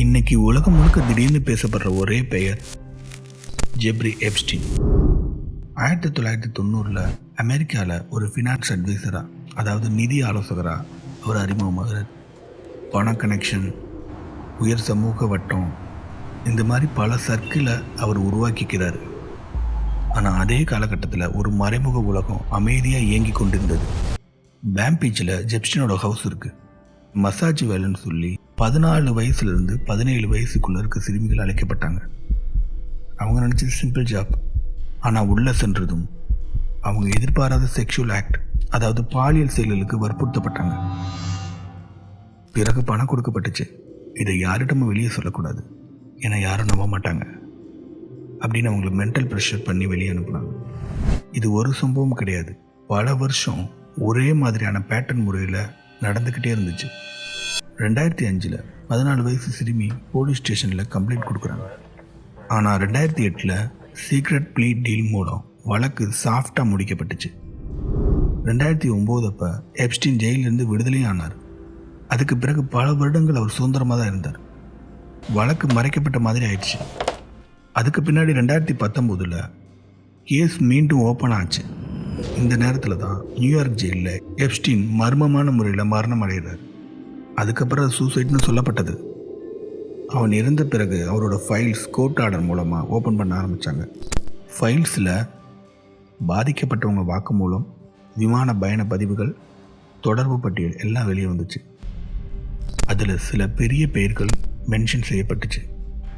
இன்னைக்கு உலகம் முழுக்க திடீர்னு பேசப்படுற ஒரே பெயர் ஜெப்ரி எப்ஸ்டீன். 1990 அமெரிக்காவில் ஒரு ஃபினான்ஸ் அட்வைசராக, அதாவது நிதி ஆலோசகராக அவர் அறிமுகமாகிறார். பண கனெக்ஷன், உயர் சமூக வட்டம், இந்த மாதிரி பல சர்க்கிளை அவர் உருவாக்கிக்கிறார். ஆனால் அதே காலகட்டத்தில் ஒரு மறைமுக உலகம் அமைதியாக இயங்கி கொண்டிருந்தது. பேம் பீச்சில் ஜெப்ஸ்டீனோட ஹவுஸ் இருக்குது. மசாஜ் வேலைன்னு சொல்லி 14 வயசுலேருந்து 17 வயசுக்குள்ளே இருக்க சிறுமிகள் அழைக்கப்பட்டாங்க. அவங்க நினச்சது சிம்பிள் ஜாப். ஆனால் உள்ளே சென்றதும் அவங்க எதிர்பாராத செக்ஷுவல் ஆக்ட், அதாவது பாலியல் செயல்களுக்கு வற்புறுத்தப்பட்டாங்க. பிறகு பணம் கொடுக்கப்பட்டுச்சு. இதை யாரிடமும் வெளியே சொல்லக்கூடாது, ஏன்னா யாரும் நம்ப மாட்டாங்க அப்படின்னு அவங்களை மென்டல் ப்ரெஷர் பண்ணி வெளியே அனுப்புனாங்க. இது ஒரு சம்பவம் கிடையாது, பல வருஷம் ஒரே மாதிரியான பேட்டர்ன் முறையில் நடந்துக்கிட்டே இருந்துச்சு. 2005 14 வயசு சிறுமி போலீஸ் ஸ்டேஷனில் கம்ப்ளைண்ட் கொடுக்குறாங்க. ஆனால் 2008 சீக்ரெட் ப்ளீ டீல் மூலம் வழக்கு சாஃப்டாக முடிக்கப்பட்டுச்சு. 2009 அப்போ எப்ஸ்டீன் ஜெயிலிருந்து விடுதலையும் ஆனார். அதுக்கு பிறகு பல வருடங்கள் அவர் சுதந்திரமாக தான் இருந்தார். வழக்கு மறைக்கப்பட்ட மாதிரி ஆயிடுச்சு. அதுக்கு பின்னாடி 2019 கேஸ் மீண்டும் ஓப்பன் ஆச்சு. இந்த நேரத்தில் தான் நியூயார்க் ஜெயிலில் எப்ஸ்டீன் மர்மமான முறையில் மரணம் அடைகிறார். அதுக்கப்புறம் சூசைட்னு சொல்லப்பட்டது. அவன் இறந்த பிறகு அவரோட ஃபைல்ஸ் கோர்ட் ஆர்டர் மூலமாக ஓப்பன் பண்ண ஆரம்பித்தாங்க. ஃபைல்ஸில் பாதிக்கப்பட்டவங்க வாக்குமூலம், விமான பயண பதிவுகள், தொடர்பு பட்டியல் எல்லாம் வெளியே வந்துச்சு. அதில் சில பெரிய பெயர்கள் மென்ஷன் செய்யப்பட்டுச்சு.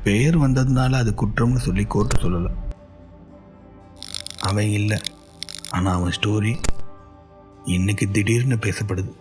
பெயர் வந்ததுனால அது குற்றம்னு சொல்லி கோர்ட்டு சொல்லலை. அவன் இல்லை, ஆனால் அவன் ஸ்டோரி இன்னைக்கு திடீர்னு பேசப்படுது.